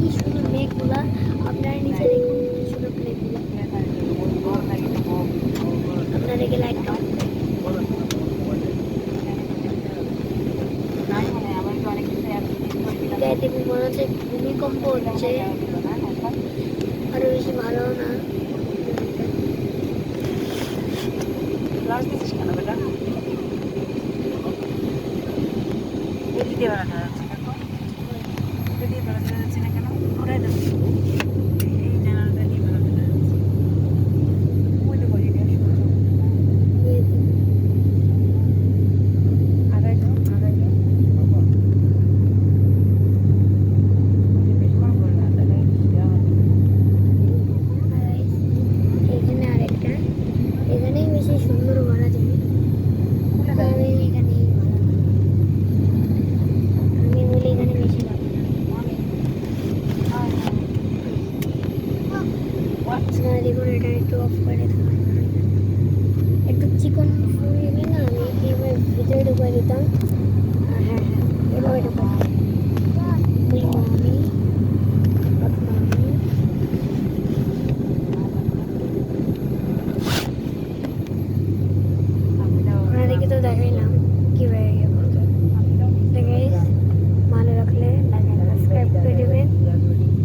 কি সুন্দর মেঘগুলা, আপনারা নিচে দেখুন কি সুন্দর মেঘগুলা। আপনারা দেখে লাইক কমেন্ট দেখুন, মনে হচ্ছে ভূমিকম্প হচ্ছে, আরো বেশি ভালো না। কেন বেটা দিয়ে বেড়ানো যাচ্ছে দিয়ে বেড়াতে যাচ্ছে না কেন? ওটাই যাচ্ছে এই জানালাটা দিয়ে বেড়াতে যাচ্ছে। ওইটা বলি আগাই যাও আগাই যাও বেশ কম করে না তাহলে এখানে আরেকটা, এখানেই বেশি সুন্দর বলা যাবে। এখানেই আমি বলি এখানে বেশি ভালো না। দেখুন এটা একটু অফ করে দিলাম, একটু চিকন ফুল না, আমি এইভাবে ভিতরে ঢুকে দিতাম। হ্যাঁ হ্যাঁ এভাবে ঢুকে আপনাদেরকে তো দেখাইলাম কীভাবে ইয়ে করতে। গাইস ভালো রাখলে সাবস্ক্রাইব করে দেবেন।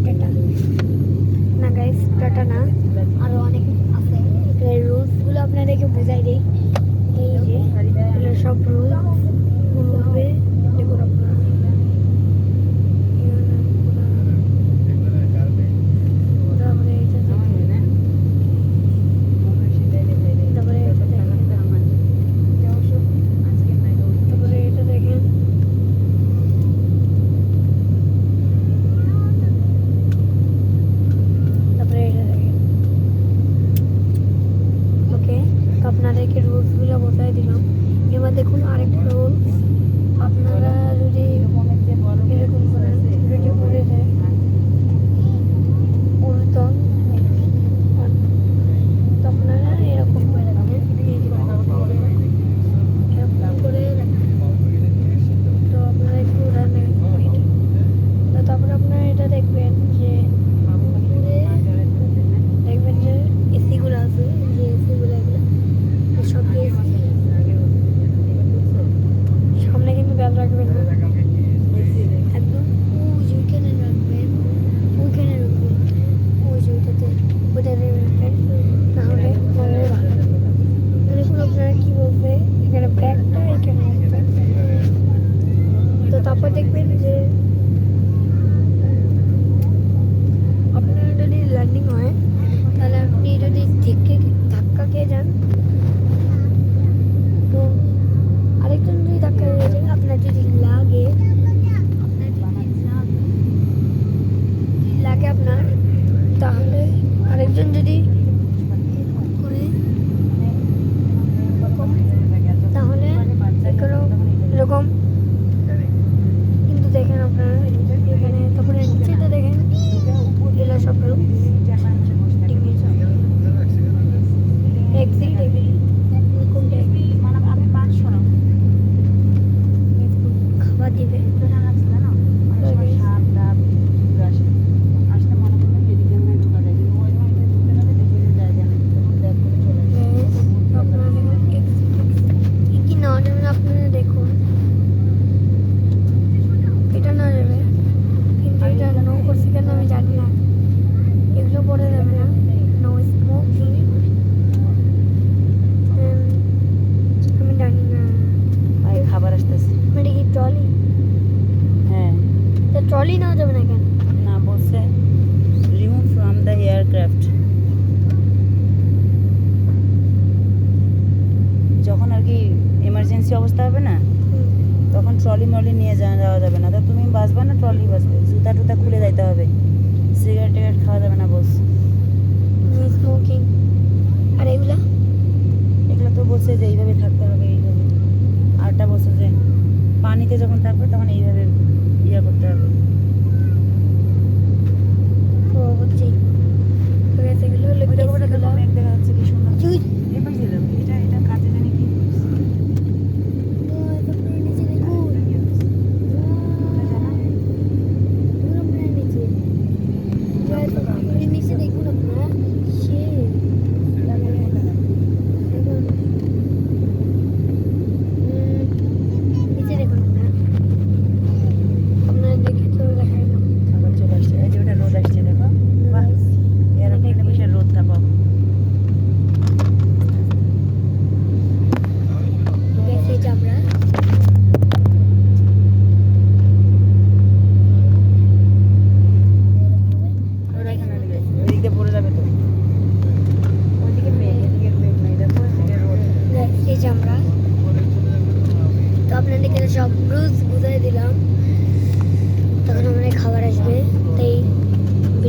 টাটা না গাইস, টাটা না, আরও অনেক আছে। রুলসগুলো আপনাদেরকে বোঝাই দিই। এই যে এগুলো সব রুলস হবে, দেখুন আপনারা। আপনাদেরকে রুলসগুলো বোঝাই দিলাম। এবার দেখুন আরেকটা রুলস, আপনারা যদি এরকম করেন, যদি পড়ে যায় উল্টন, তো আপনারা এরকম করে রাখবেন, এরকম করে তো আপনারা একটু রাখবেন। তো তারপরে আপনারা এটা দেখবেন যে দেখবেন যে এসিগুলো আছে, যে এসিগুলো এগুলো সব এসি সামনে কিন্তু ব্যাগ রাখবেন না, একদম ওইখানে রাখবেন, ওইখানে রাখবেন, ওই যে ওইটাতে রাখবেন, তাহলে মনে ভালো। দেখুন আপনারা কী বলবে, এখানে ব্যাগটা এখানে রাখবেন। তো তারপর দেখবেন যে আপনার যদি ল্যান্ডিং হয়, তাহলে আপনি যদি ধাক্কা খেয়ে যান, তো আরেকজন যদি ধাক্কা খেয়ে যান, আপনার যদি লাগে আপনার, তাহলে আরেকজন যদি করে, তাহলে এরকম কিন্তু দেখেন আপনারা এখানে, তারপরে নিচেটা দেখেন এগুলো সব খাবার দিবে। কি না যাবেন আপনারা দেখুন, এটা না যাবে, কিন্তু এটা নো করছি কেন আমি জানি না, এগুলো পরে যাবে না। নো স্মোকিং, আমি জানি না। খাবার আসতেছে মানে কি ট্রলি? হ্যাঁ, তা ট্রলি নেওয়া যাবে না কেন? না বলছে রিমুভ ফ্রম দ্য এয়ারক্রাফট। যখন আর কি এমার্জেন্সি অবস্থা হবে না, তখন ট্রলি মলি নিয়ে যাওয়া যাবে না। তো তুমি বাসবা না ট্রলি বাসবে, জুতা টুতা খুলে যাইতে হবে, সিগারেট টিগারেট খাওয়া যাবে না বস। স্মোকিং আর এগুলো তো বলছে যে এইভাবে থাকতে হবে, এইভাবে। আরটা বলছে যে পানিতে যখন থাকবে তখন এইভাবে ইয়ে করতে হবে। ও বুঝছি, তো এগুলো হলো মেঘ দেখা যাচ্ছে কি সুন্দর। এবার দিলাম এটা এটা কাজে জানি কি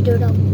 ভিডিওটা